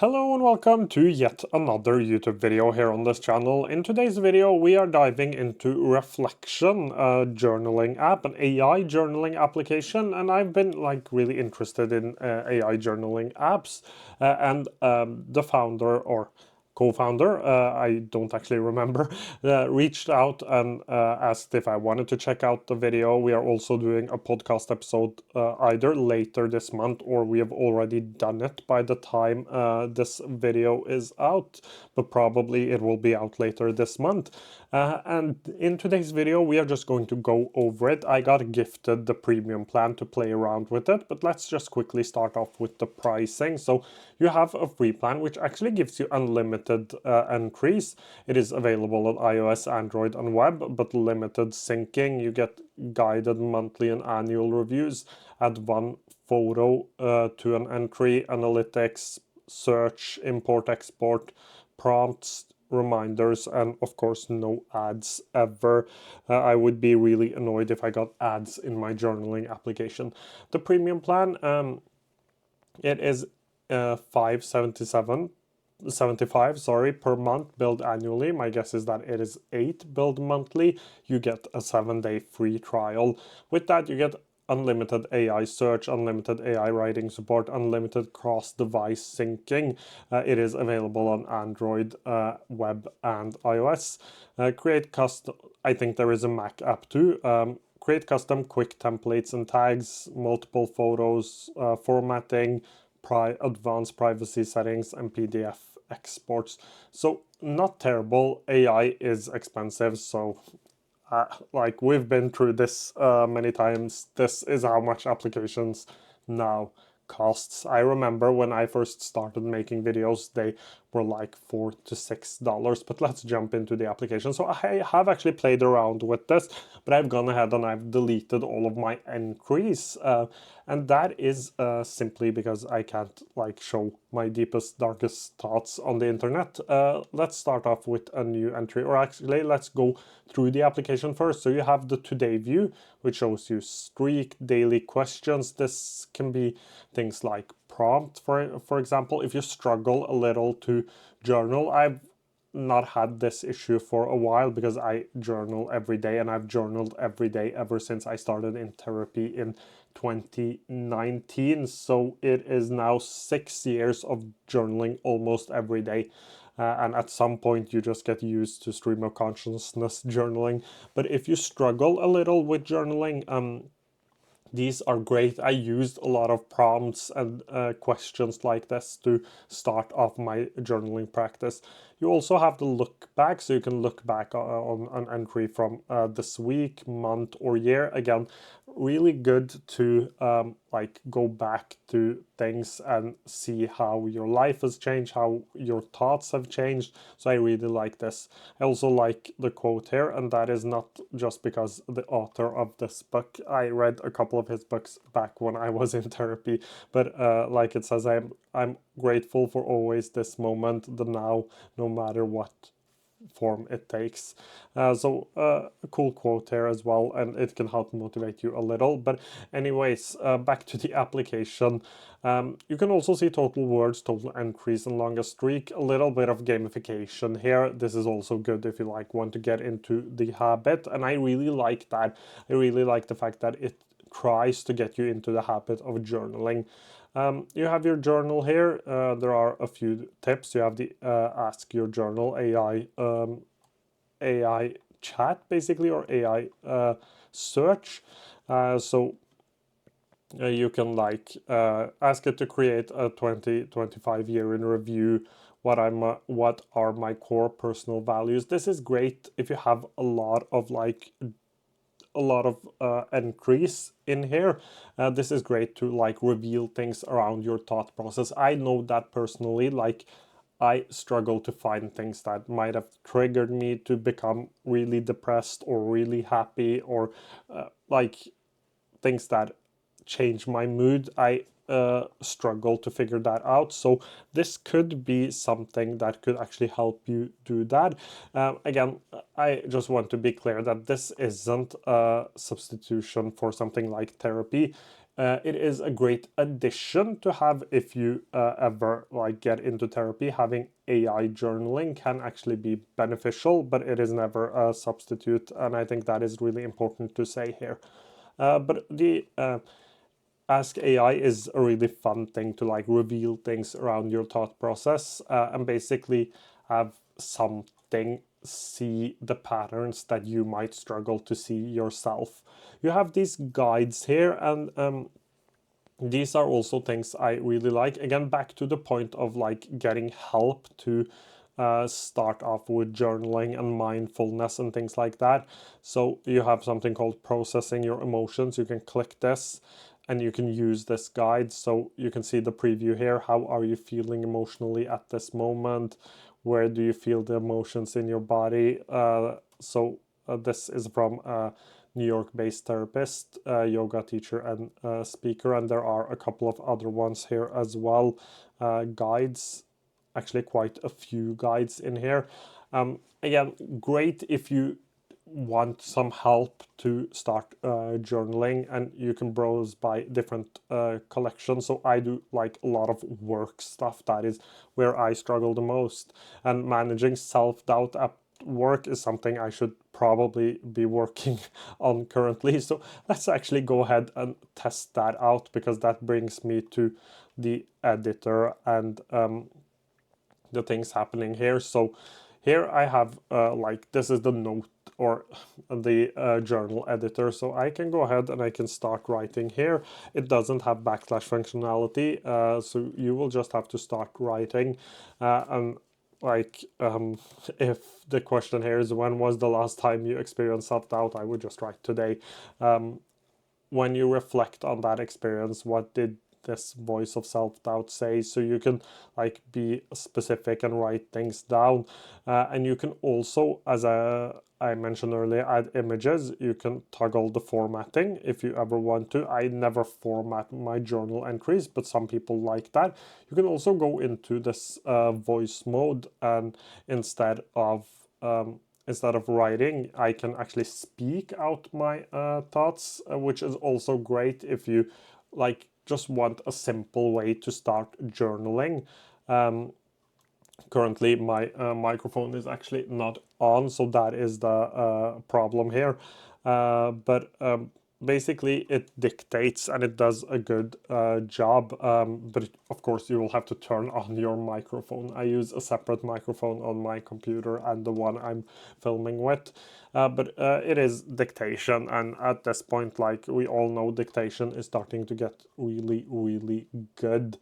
Hello and welcome to yet another YouTube video here on this channel. In today's video we are diving into Reflection, a journaling app, an AI journaling application, and I've been really interested in AI journaling apps and the founder or co-founder, I don't actually remember, reached out and asked if I wanted to check out the video. We are also doing a podcast episode either later this month or we have already done it by the time this video is out, but probably it will be out later this month. And in today's video we are just going to go over it. I got gifted the premium plan to play around with it, but let's just quickly start off with the pricing. So you have a free plan which actually gives you unlimited entries. It is available on iOS, Android and web, but limited syncing. You get guided monthly and annual reviews, add one photo to an entry, analytics, search, import, export, prompts, reminders, and of course no ads ever. I would be really annoyed if I got ads in my journaling application. The premium plan, it is $5.75 per month billed annually. My guess is that it is $8 billed monthly. You get a 7-day free trial. With that you get unlimited AI search, unlimited AI writing support, unlimited cross-device syncing. It is available on Android, web and iOS. Create custom, I think there is a Mac app too. Create custom quick templates and tags, multiple photos, formatting, advanced privacy settings and PDF exports. So not terrible. AI is expensive, so we've been through this many times. This is how much applications now costs. I remember when I first started making videos, they were like $4 to $6, but let's jump into the application. So I have actually played around with this, but I've gone ahead and I've deleted all of my entries, and that is simply because I can't show my deepest, darkest thoughts on the internet. Let's start off with a new entry, or actually let's go through the application first. So you have the today view, which shows you streak, daily questions. This can be things like prompt, for example. If you struggle a little to journal, I've not had this issue for a while because I journal every day, and I've journaled every day ever since I started in therapy in 2019. So it is now 6 years of journaling almost every day. And at some point you just get used to stream of consciousness journaling. But if you struggle a little with journaling, these are great. I used a lot of prompts and questions like this to start off my journaling practice. You also have the look back, so you can look back on an entry from this week, month or year. Again, really good to go back to things and see how your life has changed, how your thoughts have changed. So I really like this. I also like the quote here, and that is not just because the author of this book, I read a couple of his books back when I was in therapy, but like it says, I'm grateful for always this moment, the now, no matter what form it takes. So a cool quote here as well, and it can help motivate you a little. But anyways, back to the application. You can also see total words, total entries, and longest streak. A little bit of gamification here. This is also good if you want to get into the habit, and I really like that. I really like the fact that it tries to get you into the habit of journaling. You have your journal here. There are a few tips. You have the Ask Your Journal AI chat, basically, or AI search. So you can ask it to create a 2025 year in review. What are my core personal values? This is great if you have a lot of entries in here. This is great to reveal things around your thought process. I know that personally, I struggle to find things that might have triggered me to become really depressed or really happy, or things that change my mood. I struggle to figure that out. So this could be something that could actually help you do that. Again, I just want to be clear that this isn't a substitution for something like therapy. It is a great addition to have if you ever like get into therapy. Having AI journaling can actually be beneficial, but it is never a substitute, and I think that is really important to say here. But the Ask AI is a really fun thing to like reveal things around your thought process, and basically have something see the patterns that you might struggle to see yourself. You have these guides here, and these are also things I really like. Again, back to the point of like getting help to start off with journaling and mindfulness and things like that. So you have something called processing your emotions. You can click this and you can use this guide. So you can see the preview here. How are you feeling emotionally at this moment? Where do you feel the emotions in your body? This is from New York-based therapist, yoga teacher, and speaker, and there are a couple of other ones here as well. Guides, actually quite a few guides in here. Again, great if you want some help to start journaling, and you can browse by different collections. So I do like a lot of work stuff. That is where I struggle the most, and managing self-doubt at work is something I should probably be working on currently. So let's actually go ahead and test that out, because that brings me to the editor and the things happening here. So here I have like this is the note or the journal editor. So I can go ahead and I can start writing here. It doesn't have backslash functionality, so you will just have to start writing. And like if the question here is when was the last time you experienced self-doubt, I would just write today. When you reflect on that experience, what did this voice of self-doubt say? So you can like be specific and write things down, and you can also, as I mentioned earlier, add images. You can toggle the formatting if you ever want to. I never format my journal entries, but some people like that. You can also go into this voice mode, and instead of writing, I can actually speak out my thoughts, which is also great if you like just want a simple way to start journaling. Currently, my microphone is actually not on, so that is the problem here. But basically, it dictates and it does a good job. But of course, you will have to turn on your microphone. I use a separate microphone on my computer and the one I'm filming with. But it is dictation, and at this point, like we all know, dictation is starting to get really, really good.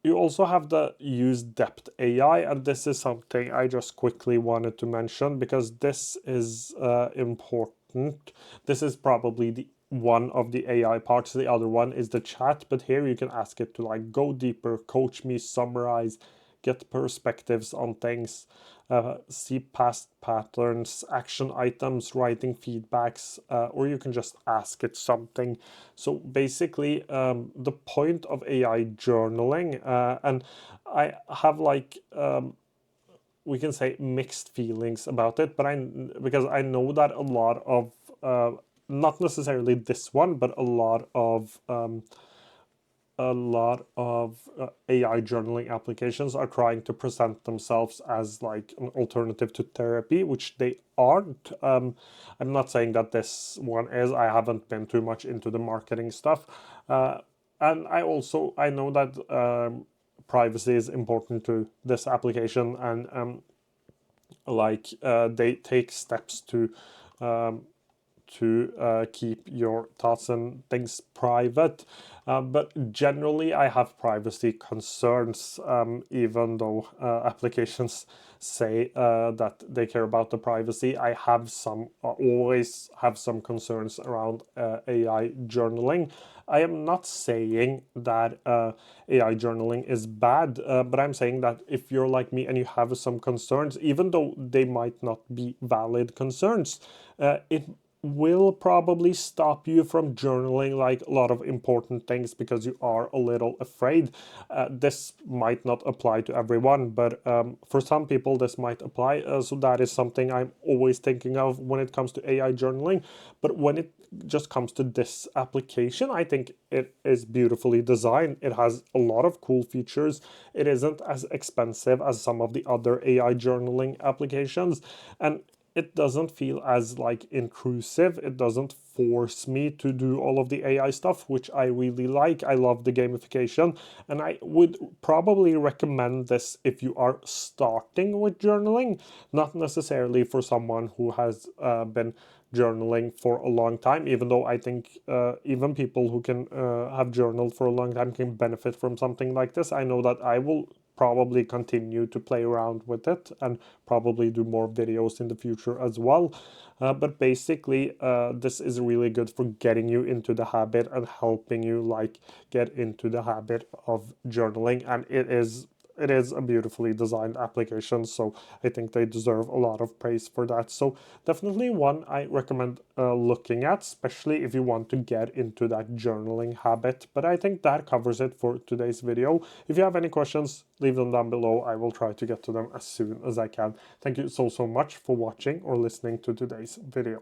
You also have the use depth AI, and this is something I just quickly wanted to mention because this is important. This is probably the one of the AI parts. The other one is the chat, but here you can ask it to like go deeper, coach me, summarize, get perspectives on things, see past patterns, action items, writing feedbacks, or you can just ask it something. So basically, the point of AI journaling, and I have like we can say mixed feelings about it, but because I know that a lot of not necessarily this one, but a lot of AI journaling applications are trying to present themselves as like an alternative to therapy, which they aren't. I'm not saying that this one is. I haven't been too much into the marketing stuff, and I know that privacy is important to this application, and they take steps um, to keep your thoughts and things private. But generally, I have privacy concerns, even though applications say that they care about the privacy. I have always have some concerns around AI journaling. I am not saying that AI journaling is bad, but I'm saying that if you're like me and you have some concerns, even though they might not be valid concerns, it will probably stop you from journaling like a lot of important things because you are a little afraid. This might not apply to everyone, but for some people this might apply. So that is something I'm always thinking of when it comes to AI journaling. But when it just comes to this application, I think it is beautifully designed. It has a lot of cool features. It isn't as expensive as some of the other AI journaling applications, and it doesn't feel as like intrusive. It doesn't force me to do all of the AI stuff, which I really like. I love the gamification, and I would probably recommend this if you are starting with journaling, not necessarily for someone who has been journaling for a long time, even though I think even people who can have journaled for a long time can benefit from something like this. I know that I will probably continue to play around with it and probably do more videos in the future as well. But basically, this is really good for getting you into the habit and helping you like get into the habit of journaling. And it is a beautifully designed application, so I think they deserve a lot of praise for that. So definitely one I recommend looking at, especially if you want to get into that journaling habit. But I think that covers it for today's video. If you have any questions, leave them down below. I will try to get to them as soon as I can. Thank you so much for watching or listening to today's video.